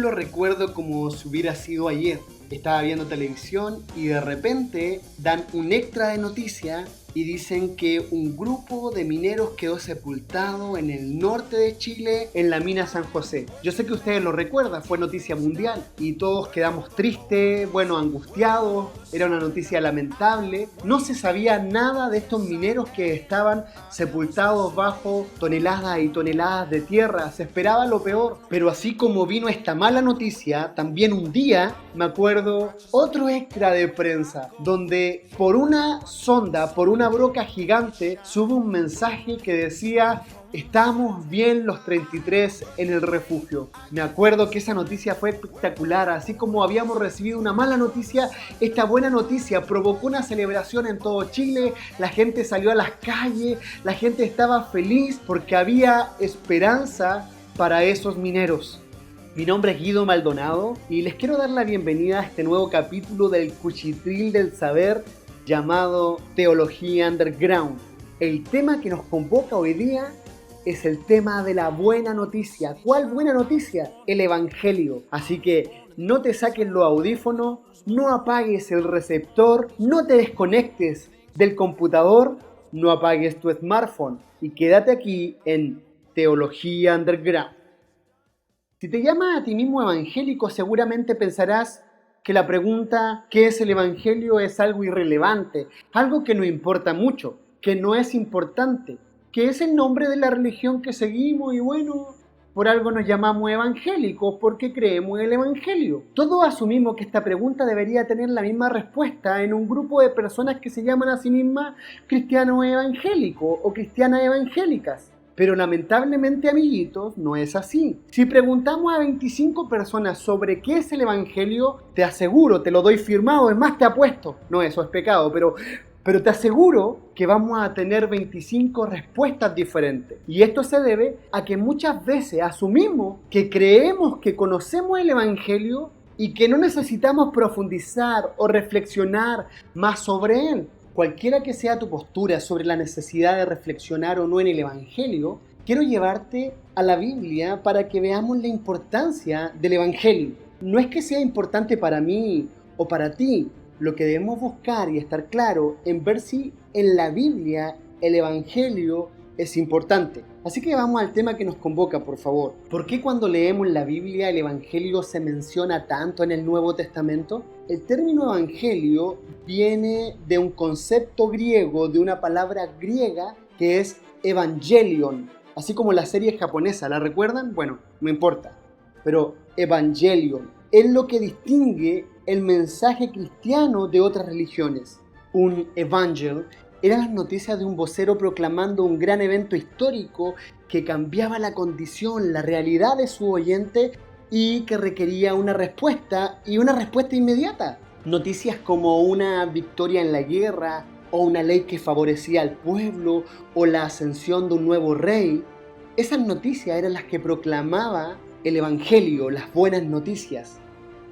Aún lo recuerdo como si hubiera sido ayer. Estaba viendo televisión y de repente dan un extra de noticia y dicen que un grupo de mineros quedó sepultado en el norte de Chile, en la mina San José. Yo sé que ustedes lo recuerdan, fue noticia mundial y todos quedamos tristes, angustiados, era una noticia lamentable. No se sabía nada de estos mineros que estaban sepultados bajo toneladas y toneladas de tierra, se esperaba lo peor. Pero así como vino esta mala noticia, también un día, me acuerdo, otro extra de prensa, donde por una sonda, por una broca gigante, sube un mensaje que decía: estamos bien los 33 en el refugio. Me acuerdo que esa noticia fue espectacular. Así como habíamos recibido una mala noticia, esta buena noticia provocó una celebración en todo Chile. La gente salió a las calles, la gente estaba feliz porque había esperanza para esos mineros. Mi nombre es Guido Maldonado y les quiero dar la bienvenida a este nuevo capítulo del Cuchitril del Saber llamado Teología Underground. El tema que nos convoca hoy día es el tema de la buena noticia. ¿Cuál buena noticia? El Evangelio. Así que no te saques los audífonos, no apagues el receptor, no te desconectes del computador, no apagues tu smartphone y quédate aquí en Teología Underground. Si te llamas a ti mismo evangélico, seguramente pensarás que la pregunta ¿qué es el Evangelio? Es algo irrelevante, algo que no importa mucho, que no es importante, que es el nombre de la religión que seguimos y por algo nos llamamos evangélicos porque creemos en el Evangelio. Todos asumimos que esta pregunta debería tener la misma respuesta en un grupo de personas que se llaman a sí mismas cristianos evangélicos o cristianas evangélicas. Pero lamentablemente, amiguitos, no es así. Si preguntamos a 25 personas sobre qué es el Evangelio, te aseguro, te lo doy firmado, es más, te apuesto, no, eso es pecado, pero te aseguro que vamos a tener 25 respuestas diferentes. Y esto se debe a que muchas veces asumimos que creemos que conocemos el Evangelio y que no necesitamos profundizar o reflexionar más sobre él. Cualquiera que sea tu postura sobre la necesidad de reflexionar o no en el Evangelio, quiero llevarte a la Biblia para que veamos la importancia del Evangelio. No es que sea importante para mí o para ti, lo que debemos buscar y estar claro en ver si en la Biblia el Evangelio es importante. Así que vamos al tema que nos convoca, por favor. ¿Por qué cuando leemos la Biblia el Evangelio se menciona tanto en el Nuevo Testamento? El término Evangelio viene de un concepto griego, de una palabra griega que es Evangelion. Así como la serie japonesa, ¿la recuerdan? Bueno, no importa. Pero Evangelion es lo que distingue el mensaje cristiano de otras religiones. Un evangel eran las noticias de un vocero proclamando un gran evento histórico que cambiaba la condición, la realidad de su oyente y que requería una respuesta y una respuesta inmediata. Noticias como una victoria en la guerra o una ley que favorecía al pueblo o la ascensión de un nuevo rey. Esas noticias eran las que proclamaba el Evangelio, las buenas noticias.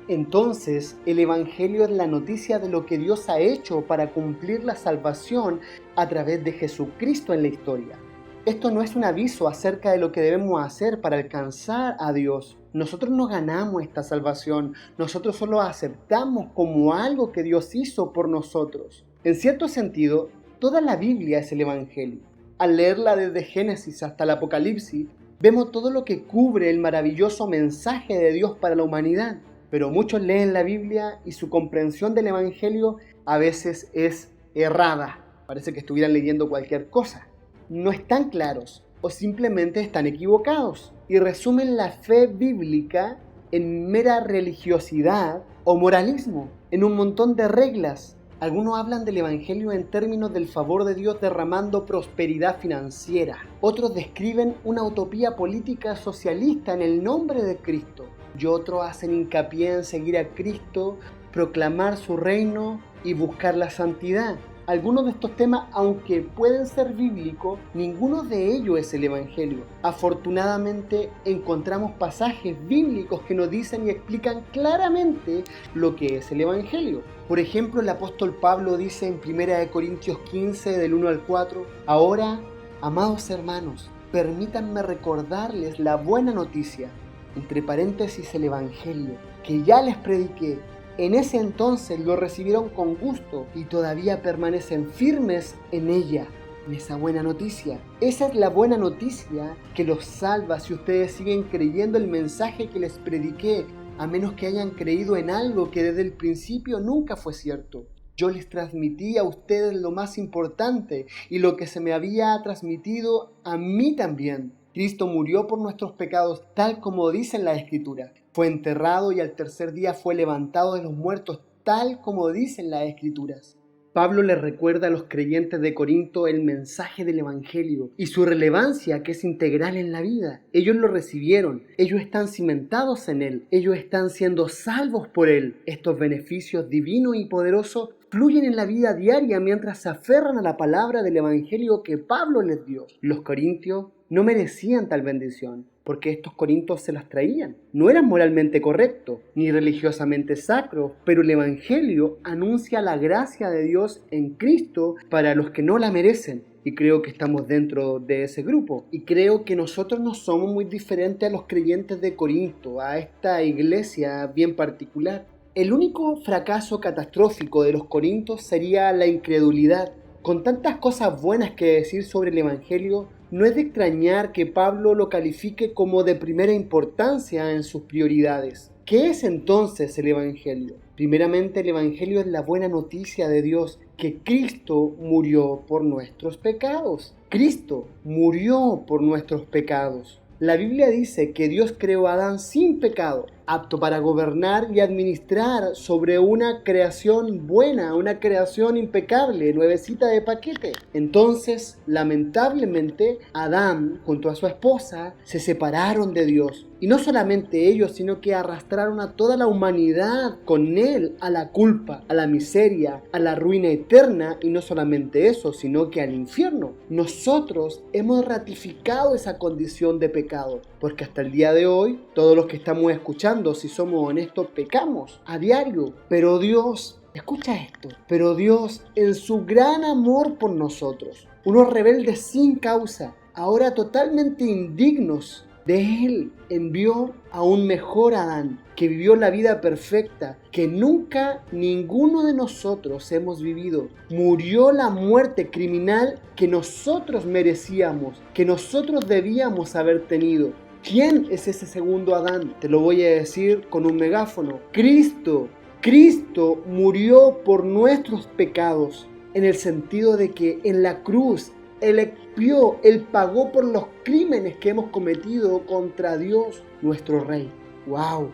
Entonces, el Evangelio es la noticia de lo que Dios ha hecho para cumplir la salvación a través de Jesucristo en la historia. Esto no es un aviso acerca de lo que debemos hacer para alcanzar a Dios. Nosotros no ganamos esta salvación, nosotros solo aceptamos como algo que Dios hizo por nosotros. En cierto sentido, toda la Biblia es el Evangelio. Al leerla desde Génesis hasta el Apocalipsis, vemos todo lo que cubre el maravilloso mensaje de Dios para la humanidad. Pero muchos leen la Biblia y su comprensión del Evangelio a veces es errada. Parece que estuvieran leyendo cualquier cosa. No están claros o simplemente están equivocados y resumen la fe bíblica en mera religiosidad o moralismo, en un montón de reglas. Algunos hablan del Evangelio en términos del favor de Dios derramando prosperidad financiera. Otros describen una utopía política socialista en el nombre de Cristo. Y otros hacen hincapié en seguir a Cristo, proclamar su reino y buscar la santidad. Algunos de estos temas, aunque pueden ser bíblicos, ninguno de ellos es el Evangelio. Afortunadamente, encontramos pasajes bíblicos que nos dicen y explican claramente lo que es el Evangelio. Por ejemplo, el apóstol Pablo dice en 1 Corintios 15, del 1 al 4, «Ahora, amados hermanos, permítanme recordarles la buena noticia. entre paréntesis el Evangelio, que ya les prediqué. En ese entonces lo recibieron con gusto y todavía permanecen firmes en ella, en esa buena noticia. Esa es la buena noticia que los salva si ustedes siguen creyendo el mensaje que les prediqué, a menos que hayan creído en algo que desde el principio nunca fue cierto. Yo les transmití a ustedes lo más importante y lo que se me había transmitido a mí también. Cristo murió por nuestros pecados, tal como dice en la Escritura. Fue enterrado y al tercer día fue levantado de los muertos, tal como dicen las Escrituras. Pablo les recuerda a los creyentes de Corinto el mensaje del Evangelio y su relevancia, que es integral en la vida. Ellos lo recibieron, ellos están cimentados en él, ellos están siendo salvos por él. Estos beneficios divinos y poderosos fluyen en la vida diaria mientras se aferran a la palabra del Evangelio que Pablo les dio. Los corintios no merecían tal bendición, porque estos corintios se las traían. No eran moralmente correctos, ni religiosamente sacros, pero el Evangelio anuncia la gracia de Dios en Cristo para los que no la merecen. Y creo que estamos dentro de ese grupo. Y creo que nosotros no somos muy diferentes a los creyentes de Corinto, a esta iglesia bien particular. El único fracaso catastrófico de los corintios sería la incredulidad. Con tantas cosas buenas que decir sobre el Evangelio, no es de extrañar que Pablo lo califique como de primera importancia en sus prioridades. ¿Qué es entonces el Evangelio? Primeramente, el Evangelio es la buena noticia de Dios, que Cristo murió por nuestros pecados. Cristo murió por nuestros pecados. La Biblia dice que Dios creó a Adán sin pecado, apto para gobernar y administrar sobre una creación buena, una creación impecable, nuevecita de paquete. Entonces, lamentablemente, Adán junto a su esposa se separaron de Dios. Y no solamente ellos, sino que arrastraron a toda la humanidad con él a la culpa, a la miseria, a la ruina eterna, y no solamente eso, sino que al infierno. Nosotros hemos ratificado esa condición de pecado, porque hasta el día de hoy, todos los que estamos escuchando, si somos honestos, pecamos a diario. Pero Dios, escucha esto, pero Dios, en su gran amor por nosotros, unos rebeldes sin causa, ahora totalmente indignos de Él, envió a un mejor Adán, que vivió la vida perfecta, que nunca ninguno de nosotros hemos vivido. Murió la muerte criminal que nosotros merecíamos, que nosotros debíamos haber tenido. ¿Quién es ese segundo Adán? Te lo voy a decir con un megáfono. Cristo. Cristo murió por nuestros pecados, en el sentido de que en la cruz Él expió, Él pagó por los crímenes que hemos cometido contra Dios, nuestro Rey. ¡Wow!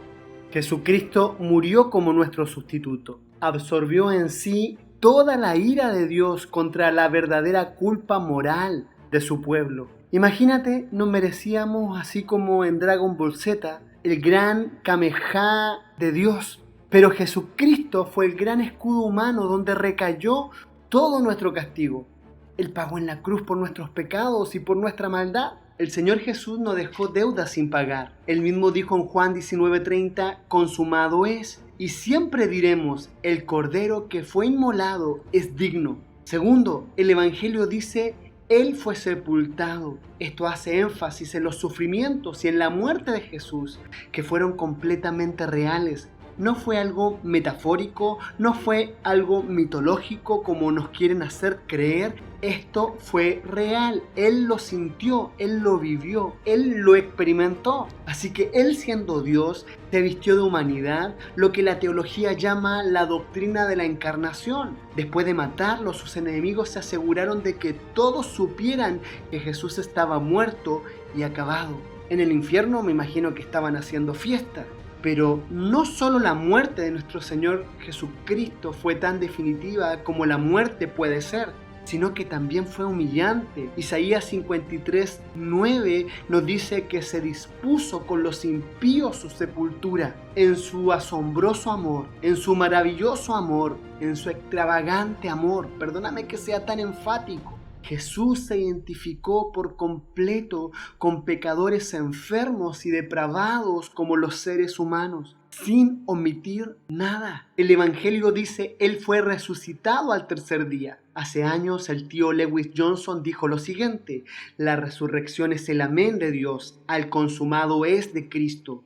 Jesucristo murió como nuestro sustituto. Absorbió en sí toda la ira de Dios contra la verdadera culpa moral de su pueblo. Imagínate, nos merecíamos, así como en Dragon Ball Z, el gran Kamehameha de Dios. Pero Jesucristo fue el gran escudo humano donde recayó todo nuestro castigo. Él pagó en la cruz por nuestros pecados y por nuestra maldad. El Señor Jesús no dejó deudas sin pagar. Él mismo dijo en Juan 19:30, consumado es. Y siempre diremos, el Cordero que fue inmolado es digno. Segundo, el Evangelio dice, Él fue sepultado. Esto hace énfasis en los sufrimientos y en la muerte de Jesús, que fueron completamente reales. No fue algo metafórico, no fue algo mitológico como nos quieren hacer creer. Esto fue real. Él lo sintió, Él lo vivió, Él lo experimentó. Así que Él, siendo Dios, se vistió de humanidad, lo que la teología llama la doctrina de la encarnación. Después de matarlo, sus enemigos se aseguraron de que todos supieran que Jesús estaba muerto y acabado. En el infierno me imagino que estaban haciendo fiesta. Pero no solo la muerte de nuestro Señor Jesucristo fue tan definitiva como la muerte puede ser, sino que también fue humillante. Isaías 53:9 nos dice que se dispuso con los impíos su sepultura. En su asombroso amor, en su maravilloso amor, en su extravagante amor, perdóname que sea tan enfático, Jesús se identificó por completo con pecadores enfermos y depravados como los seres humanos, sin omitir nada. El Evangelio dice, Él fue resucitado al tercer día. Hace años el tío Lewis Johnson dijo lo siguiente, la resurrección es el amén de Dios, al consumado es de Cristo.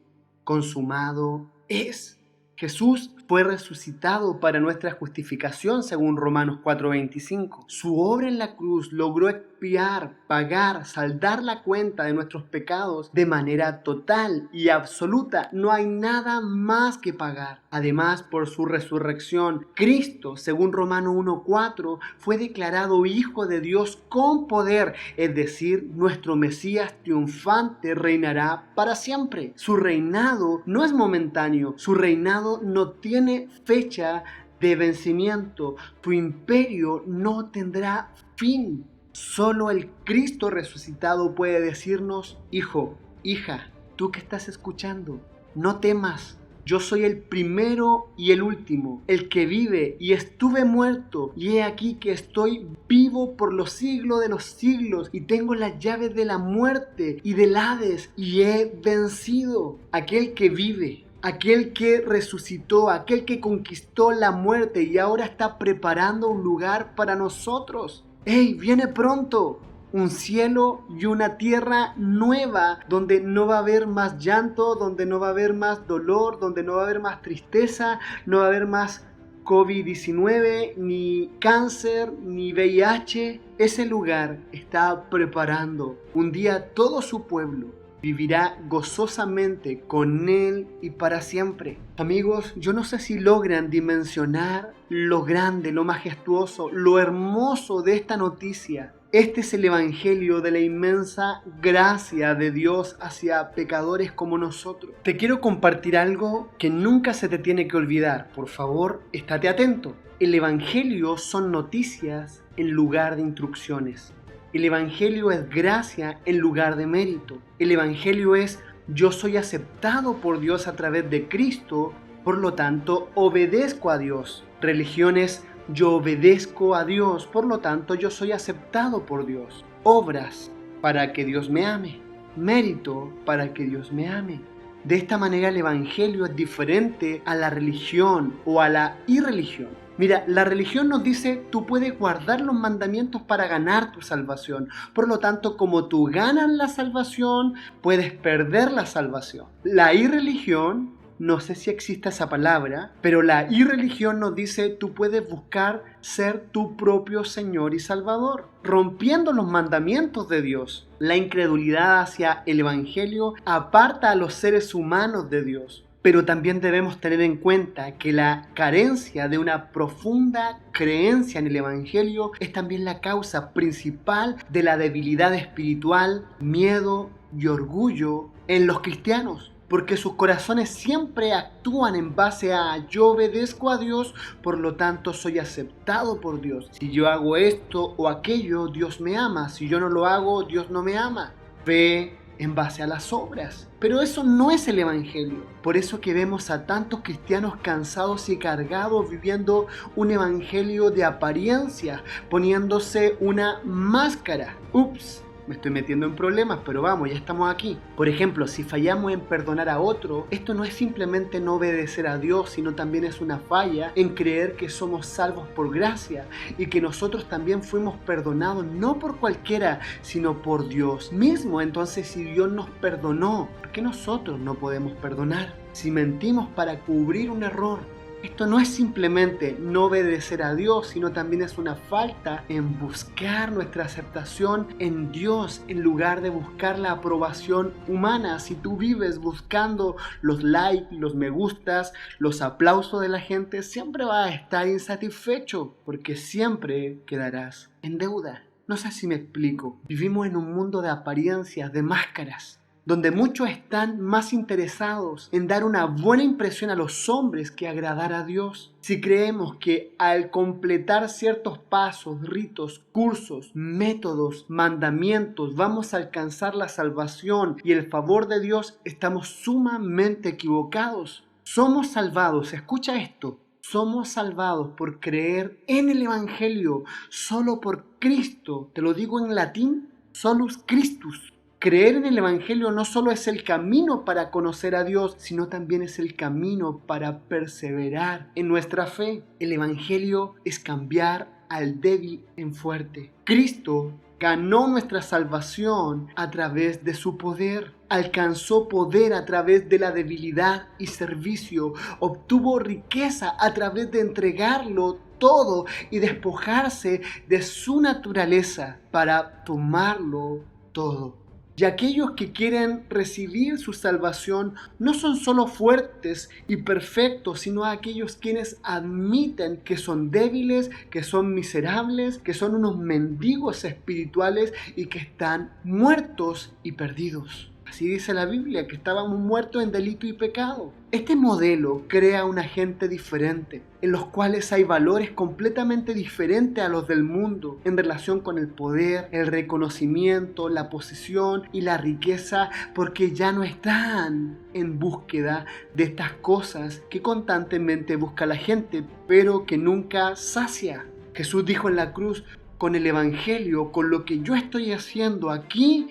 consumado es. Jesús fue resucitado para nuestra justificación según Romanos 4:25. Su obra en la cruz logró expiar, pagar, saldar la cuenta de nuestros pecados de manera total y absoluta. No hay nada más que pagar. Además, por su resurrección, Cristo, según Romanos 1:4, fue declarado Hijo de Dios con poder, es decir, nuestro Mesías triunfante reinará para siempre. Su reinado no es momentáneo, su reinado no tiene fecha de vencimiento, tu imperio no tendrá fin. Solo el Cristo resucitado puede decirnos: hijo, hija, tú que estás escuchando, no temas. Yo soy el primero y el último, el que vive, y estuve muerto, y he aquí que estoy vivo por los siglos de los siglos, y tengo las llaves de la muerte y del Hades, y he vencido. Aquel que vive, aquel que resucitó, aquel que conquistó la muerte y ahora está preparando un lugar para nosotros. ¡Hey! Viene pronto. Un cielo y una tierra nueva, donde no va a haber más llanto, donde no va a haber más dolor, donde no va a haber más tristeza, no va a haber más COVID-19, ni cáncer, ni VIH. Ese lugar está preparando. Un día todo su pueblo vivirá gozosamente con Él y para siempre. Amigos, yo no sé si logran dimensionar lo grande, lo majestuoso, lo hermoso de esta noticia. Este es el evangelio de la inmensa gracia de Dios hacia pecadores como nosotros. Te quiero compartir algo que nunca se te tiene que olvidar. Por favor, estate atento. El evangelio son noticias en lugar de instrucciones. El evangelio es gracia en lugar de mérito. El evangelio es: yo soy aceptado por Dios a través de Cristo, por lo tanto obedezco a Dios. Religión es: yo obedezco a Dios, por lo tanto yo soy aceptado por Dios. Obras para que Dios me ame. Mérito para que Dios me ame. De esta manera el evangelio es diferente a la religión o a la irreligión. Mira, la religión nos dice: tú puedes guardar los mandamientos para ganar tu salvación. Por lo tanto, como tú ganas la salvación, puedes perder la salvación. La irreligión, no sé si existe esa palabra, pero la irreligión nos dice: tú puedes buscar ser tu propio Señor y Salvador, rompiendo los mandamientos de Dios. La incredulidad hacia el evangelio aparta a los seres humanos de Dios. Pero también debemos tener en cuenta que la carencia de una profunda creencia en el evangelio es también la causa principal de la debilidad espiritual, miedo y orgullo en los cristianos. Porque sus corazones siempre actúan en base a: yo obedezco a Dios, por lo tanto soy aceptado por Dios. Si yo hago esto o aquello, Dios me ama. Si yo no lo hago, Dios no me ama. Fe en base a las obras. Pero eso no es el evangelio. Por eso que vemos a tantos cristianos cansados y cargados viviendo un evangelio de apariencia, poniéndose una máscara. Ups. Me estoy metiendo en problemas, pero vamos, ya estamos aquí. Por ejemplo, si fallamos en perdonar a otro, esto no es simplemente no obedecer a Dios, sino también es una falla en creer que somos salvos por gracia y que nosotros también fuimos perdonados no por cualquiera, sino por Dios mismo. Entonces, si Dios nos perdonó, ¿por qué nosotros no podemos perdonar? Si mentimos para cubrir un error, esto no es simplemente no obedecer a Dios, sino también es una falta en buscar nuestra aceptación en Dios en lugar de buscar la aprobación humana. Si tú vives buscando los likes, los me gustas, los aplausos de la gente, siempre vas a estar insatisfecho porque siempre quedarás en deuda. No sé si me explico. Vivimos en un mundo de apariencias, de máscaras, donde muchos están más interesados en dar una buena impresión a los hombres que agradar a Dios. Si creemos que al completar ciertos pasos, ritos, cursos, métodos, mandamientos, vamos a alcanzar la salvación y el favor de Dios, estamos sumamente equivocados. Somos salvados, escucha esto. Somos salvados por creer en el evangelio, solo por Cristo. Te lo digo en latín: solus Christus. Creer en el evangelio no solo es el camino para conocer a Dios, sino también es el camino para perseverar en nuestra fe. El evangelio es cambiar al débil en fuerte. Cristo ganó nuestra salvación a través de su poder. alcanzó poder a través de la debilidad y servicio, obtuvo riqueza a través de entregarlo todo y despojarse de su naturaleza para tomarlo todo. Y aquellos que quieren recibir su salvación no son solo fuertes y perfectos, sino aquellos quienes admiten que son débiles, que son miserables, que son unos mendigos espirituales y que están muertos y perdidos. Así dice la Biblia, que estábamos muertos en delito y pecado. Este modelo crea una gente diferente, en los cuales hay valores completamente diferentes a los del mundo en relación con el poder, el reconocimiento, la posesión y la riqueza, porque ya no están en búsqueda de estas cosas que constantemente busca la gente, pero que nunca sacia. Jesús dijo en la cruz: con el Evangelio, con lo que yo estoy haciendo aquí,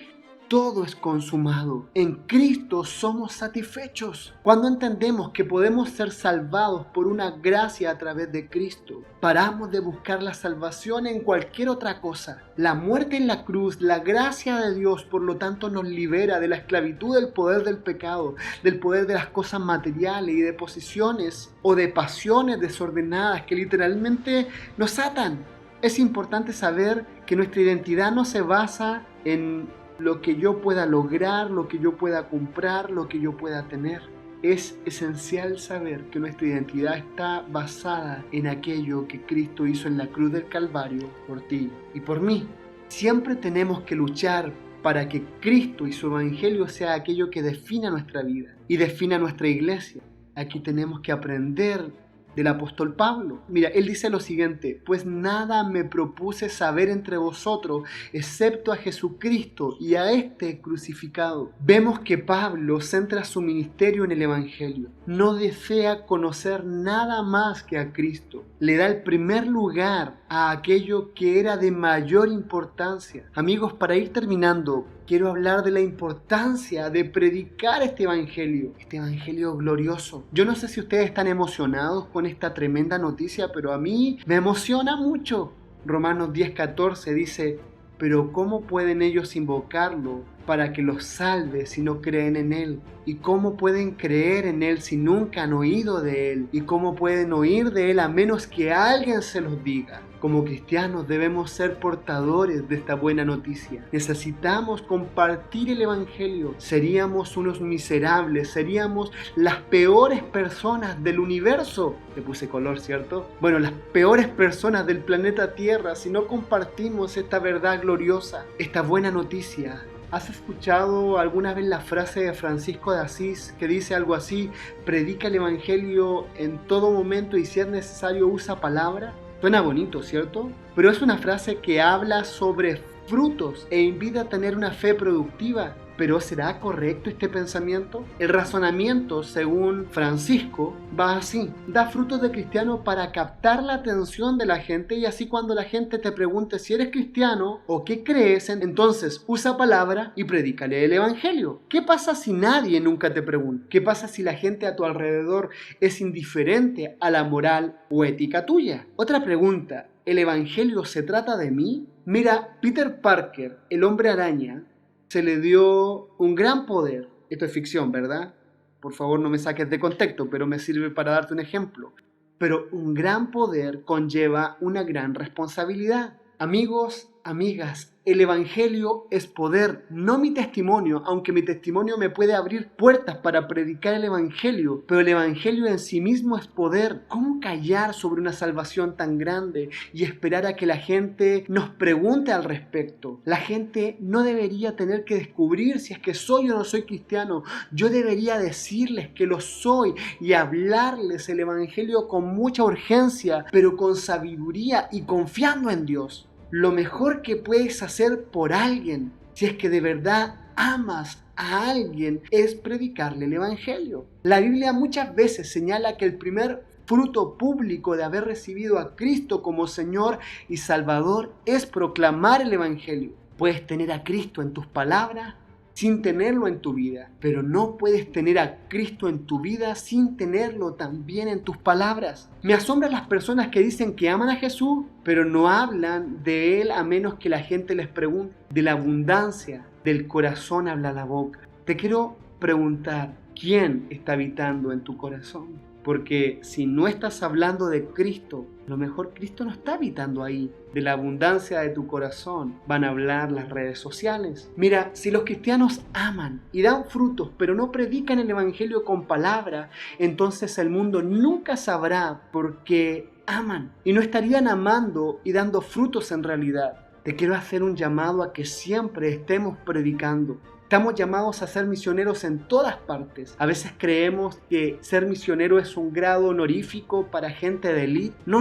todo es consumado. En Cristo somos satisfechos. Cuando entendemos que podemos ser salvados por una gracia a través de Cristo, paramos de buscar la salvación en cualquier otra cosa. La muerte en la cruz, la gracia de Dios, por lo tanto, nos libera de la esclavitud del poder del pecado, del poder de las cosas materiales y de posiciones o de pasiones desordenadas que literalmente nos atan. Es importante saber que nuestra identidad no se basa en lo que yo pueda lograr, lo que yo pueda comprar, lo que yo pueda tener. Es esencial saber que nuestra identidad está basada en aquello que Cristo hizo en la cruz del Calvario por ti y por mí. Siempre tenemos que luchar para que Cristo y su Evangelio sea aquello que defina nuestra vida y defina nuestra iglesia. Aquí tenemos que aprender del apóstol Pablo. Mira, él dice lo siguiente: pues nada me propuse saber entre vosotros excepto a Jesucristo y a este crucificado. Vemos que Pablo centra su ministerio en el Evangelio. No desea conocer nada más que a Cristo. Le da el primer lugar a aquello que era de mayor importancia. Amigos, para ir terminando, quiero hablar de la importancia de predicar este evangelio glorioso. Yo no sé si ustedes están emocionados con esta tremenda noticia, pero a mí me emociona mucho. Romanos 10:14 dice: pero ¿cómo pueden ellos invocarlo para que los salve si no creen en Él? ¿Y cómo pueden creer en Él si nunca han oído de Él? ¿Y cómo pueden oír de Él a menos que alguien se los diga? Como cristianos debemos ser portadores de esta buena noticia. Necesitamos compartir el Evangelio. Seríamos unos miserables, seríamos las peores personas del universo. Le puse color, ¿cierto? Bueno, las peores personas del planeta Tierra si no compartimos esta verdad gloriosa, esta buena noticia. ¿Has escuchado alguna vez la frase de Francisco de Asís que dice algo así: predica el Evangelio en todo momento y si es necesario usa palabra? Suena bonito, ¿cierto? Pero es una frase que habla sobre frutos e invita a tener una fe productiva. ¿Pero será correcto este pensamiento? El razonamiento, según Francisco, va así: da frutos de cristiano para captar la atención de la gente, y así cuando la gente te pregunte si eres cristiano o qué crees, entonces usa palabra y predícale el Evangelio. ¿Qué pasa si nadie nunca te pregunta? ¿Qué pasa si la gente a tu alrededor es indiferente a la moral o ética tuya? Otra pregunta: ¿el Evangelio se trata de mí? Mira, Peter Parker, el hombre araña, se le dio un gran poder. Esto es ficción, ¿verdad? Por favor, no me saques de contexto, pero me sirve para darte un ejemplo. Pero un gran poder conlleva una gran responsabilidad. Amigos, amigas, el Evangelio es poder, no mi testimonio, aunque mi testimonio me puede abrir puertas para predicar el Evangelio, pero el Evangelio en sí mismo es poder. ¿Cómo callar sobre una salvación tan grande y esperar a que la gente nos pregunte al respecto? La gente no debería tener que descubrir si es que soy o no soy cristiano. Yo debería decirles que lo soy y hablarles el Evangelio con mucha urgencia, pero con sabiduría y confiando en Dios. Lo mejor que puedes hacer por alguien, si es que de verdad amas a alguien, es predicarle el Evangelio. La Biblia muchas veces señala que el primer fruto público de haber recibido a Cristo como Señor y Salvador es proclamar el Evangelio. Puedes tener a Cristo en tus palabras sin tenerlo en tu vida, pero no puedes tener a Cristo en tu vida sin tenerlo también en tus palabras. Me asombran las personas que dicen que aman a Jesús, pero no hablan de Él a menos que la gente les pregunte. De la abundancia del corazón habla la boca. Te quiero preguntar, ¿quién está habitando en tu corazón? Porque si no estás hablando de Cristo, a lo mejor Cristo no está habitando ahí. De la abundancia de tu corazón van a hablar las redes sociales. Mira, si los cristianos aman y dan frutos, pero no predican el evangelio con palabra, entonces el mundo nunca sabrá por qué aman y no estarían amando y dando frutos en realidad. Te quiero hacer un llamado a que siempre estemos predicando. Estamos llamados a ser misioneros en todas partes. A veces creemos que ser misionero es un grado honorífico para gente de élite. No.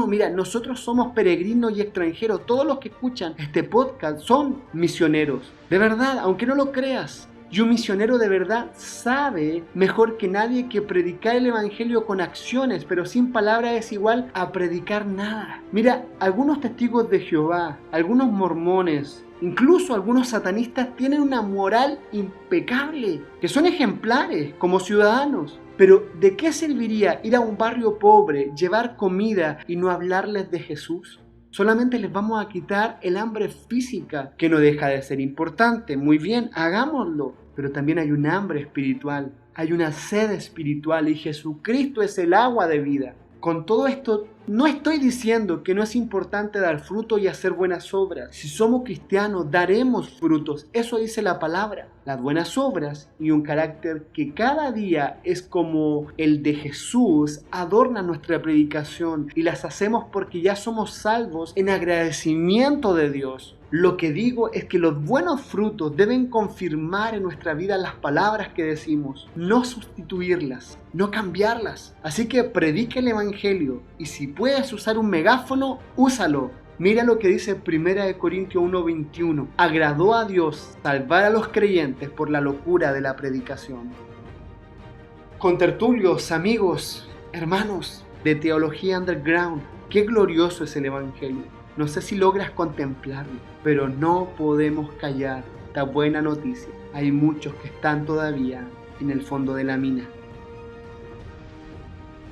Mira, nosotros somos peregrinos y extranjeros. Todos los que escuchan este podcast son misioneros. De verdad, aunque no lo creas. Y un misionero de verdad sabe mejor que nadie que predicar el evangelio con acciones, pero sin palabras es igual a predicar nada. Mira, algunos testigos de Jehová, algunos mormones, incluso algunos satanistas tienen una moral impecable, que son ejemplares como ciudadanos. Pero ¿de qué serviría ir a un barrio pobre, llevar comida y no hablarles de Jesús? Solamente les vamos a quitar el hambre física, que no deja de ser importante. Muy bien, hagámoslo. Pero también hay un hambre espiritual, hay una sed espiritual y Jesucristo es el agua de vida. Con todo esto, no estoy diciendo que no es importante dar fruto y hacer buenas obras. Si somos cristianos, daremos frutos. Eso dice la palabra. Las buenas obras y un carácter que cada día es como el de Jesús adornan nuestra predicación y las hacemos porque ya somos salvos en agradecimiento de Dios. Lo que digo es que los buenos frutos deben confirmar en nuestra vida las palabras que decimos, no sustituirlas, no cambiarlas. Así que predica el evangelio y si puedes usar un megáfono, úsalo. Mira lo que dice 1 Corintios 1:21. Agradó a Dios salvar a los creyentes por la locura de la predicación. Contertulios, amigos, hermanos de Teología Underground, qué glorioso es el evangelio. No sé si logras contemplarlo, pero no podemos callar esta buena noticia. Hay muchos que están todavía en el fondo de la mina.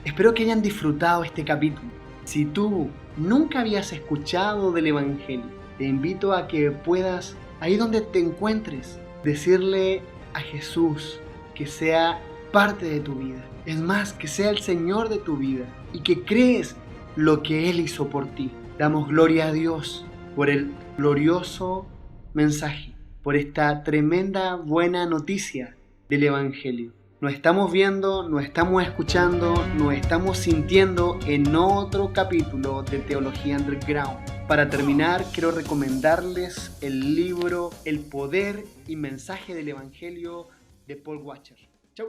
Espero que hayan disfrutado este capítulo. Si tú nunca habías escuchado del Evangelio, te invito a que puedas, ahí donde te encuentres, decirle a Jesús que sea parte de tu vida. Es más, que sea el Señor de tu vida y que crees lo que Él hizo por ti. Damos gloria a Dios por el glorioso mensaje, por esta tremenda buena noticia del Evangelio. Nos estamos viendo, nos estamos escuchando, nos estamos sintiendo en otro capítulo de Teología Underground. Para terminar, quiero recomendarles el libro El poder y mensaje del Evangelio de Paul Washer. Chau.